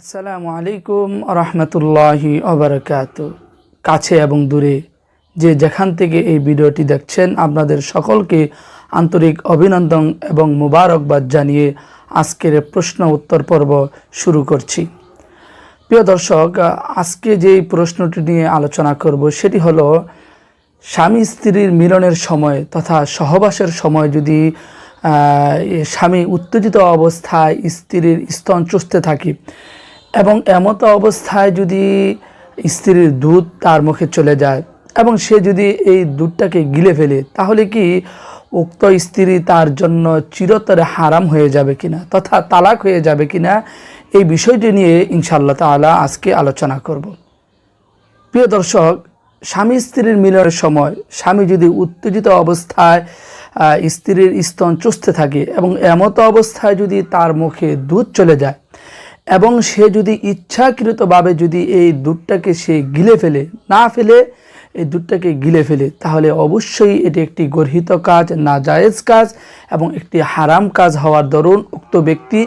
আসসালামু আলাইকুম রহমতুল্লাহি ওবারাকাতু। কাছে এবং দূরে যে যেখান থেকে এই ভিডিওটি দেখছেন আপনাদের সকলকে আন্তরিক অভিনন্দন এবং মুবারকবাদ জানিয়ে আজকের প্রশ্ন উত্তর পর্ব শুরু করছি। প্রিয় দর্শক, আজকে যেই প্রশ্নটি নিয়ে আলোচনা করব সেটি হলো স্বামী স্ত্রীর মিলনের সময় তথা সহবাসের সময় যদি স্বামী উত্তেজিত অবস্থায় স্ত্রীর স্তন চুষতে থাকে এবং এমতো অবস্থায় যদি স্ত্রীর দুধ তার মুখে চলে যায় এবং সে যদি এই দুধটাকে গিলে ফেলে, তাহলে কি উক্ত স্ত্রী তার জন্য চিরতরে হারাম হয়ে যাবে কিনা তথা তালাক হয়ে যাবে কিনা, এই বিষয়টি নিয়ে ইনশাআল্লাহ তাআলা আজকে আলোচনা করব। প্রিয় দর্শক, স্বামী স্ত্রীর মিলনের সময় স্বামী যদি উত্তেজিত অবস্থায় স্ত্রীর স্তন চুষতে থাকে এবং এমতো অবস্থায় যদি তার মুখে দুধ চলে যায় এবং সে যদি ইচ্ছাকৃতভাবে যদি এই দুধটাকে সে গিলে ফেলে, না ফেলে এই দুধটাকে গিলে ফেলে, তাহলে অবশ্যই এটি একটি গর্হিত কাজ, নাজায়েজ কাজ এবং একটি হারাম কাজ হওয়ার দরুন উক্ত ব্যক্তি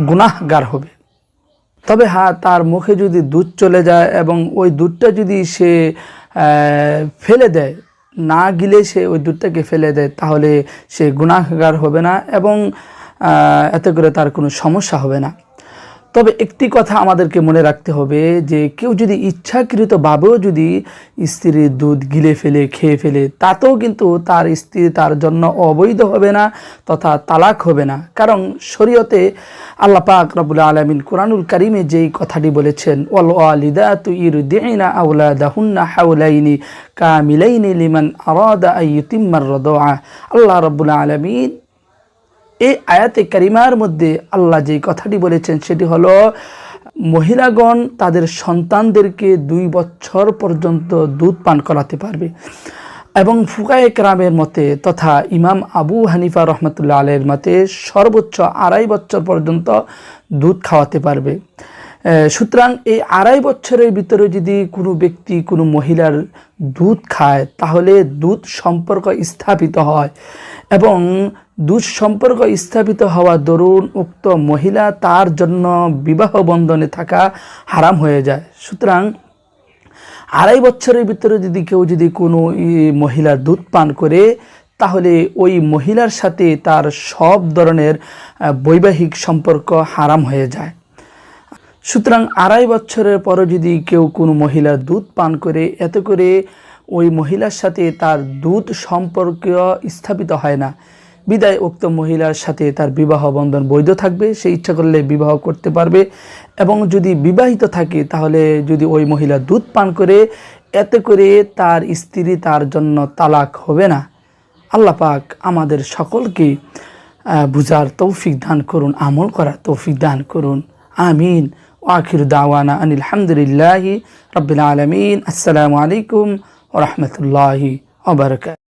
গুনাহগার হবে। তবে হ্যাঁ, তার মুখে যদি দুধ চলে যায় এবং ওই দুধটা যদি সে ফেলে দেয়, না গিলে সে ওই দুধটাকে ফেলে দেয়, তাহলে সে গুনাহগার হবে না এবং এতে করে তার কোনো সমস্যা হবে না। তবে একটি কথা আমাদেরকে মনে রাখতে হবে যে কেউ যদি ইচ্ছাকৃতভাবেও যদি স্ত্রীর দুধ গিলে ফেলে খেয়ে ফেলে, তাতেও কিন্তু তার স্ত্রী তার জন্য অবৈধ হবে না তথা তালাক হবে না। কারণ শরীয়তে আল্লাহ পাক রব্বুল আলামিন কুরআনুল কারীমে যেই কথাটি বলেছেন, ওয়াল ওয়ালিদাতু ইরদি'না আওলাদাহুন্না হাওলাইনি কামিলাইনি লিমান আরাদা আন ইউতিম্মার রাদা। আল্লাহ রব্বুল আলামিন এই আয়াতে কারিমার মধ্যে আল্লাহ যেই কথাটি বলেছেন সেটি হলো, মহিলাগণ তাদের সন্তানদেরকে 2 বছর পর্যন্ত দুধ পান করাতে পারবে এবং ফুকায়ে কেরামের মতে তথা ইমাম আবু হানিফা রহমতুল্লাহ আলাইহির মতে সর্বোচ্চ 2.5 বছর পর্যন্ত দুধ খাওয়াতে পারবে। সুতরাং এই 2.5 বছরের ভিতরে যদি কোনো ব্যক্তি কোনো মহিলার দুধ খায়, তাহলে দুধ সম্পর্ক স্থাপিত হয় এবং দুধ সম্পর্ক স্থাপিত হওয়া দরুন উক্ত মহিলা তার জন্য বিবাহ বন্ধনে থাকা হারাম হয়ে যায়। সুতরাং 2.5 বছরের ভিতরে যদি কেউ যদি কোনো মহিলার দুধ পান করে, তাহলে ওই মহিলার সাথে তার সব ধরনের বৈবাহিক সম্পর্ক হারাম হয়ে যায়। সুতরাং 2.5 বছরের পরে যদি কেউ কোনো মহিলার দুধ পান করে, এতে করে ওই মহিলার সাথে তার দুধ সম্পর্ক স্থাপিত হয় না, বিদায় উক্ত মহিলার সাথে তার বিবাহ বন্ধন বৈধ থাকবে, সে ইচ্ছা করলে বিবাহ করতে পারবে এবং যদি বিবাহিত থাকে তাহলে যদি ওই মহিলা দুধ পান করে, এতে করে তার স্ত্রী তার জন্য তালাক হবে না। আল্লাহ পাক আমাদের সকলকে বুঝার তৌফিক দান করুন, আমল করার তৌফিক দান করুন, আমিন। আখির দাওয়ানা আনিল হামদুলিল্লাহি রাব্বিল আলামিন। আসসালামু আলাইকুম ওয়া রাহমাতুল্লাহি ওয়া বারাকাতুহু।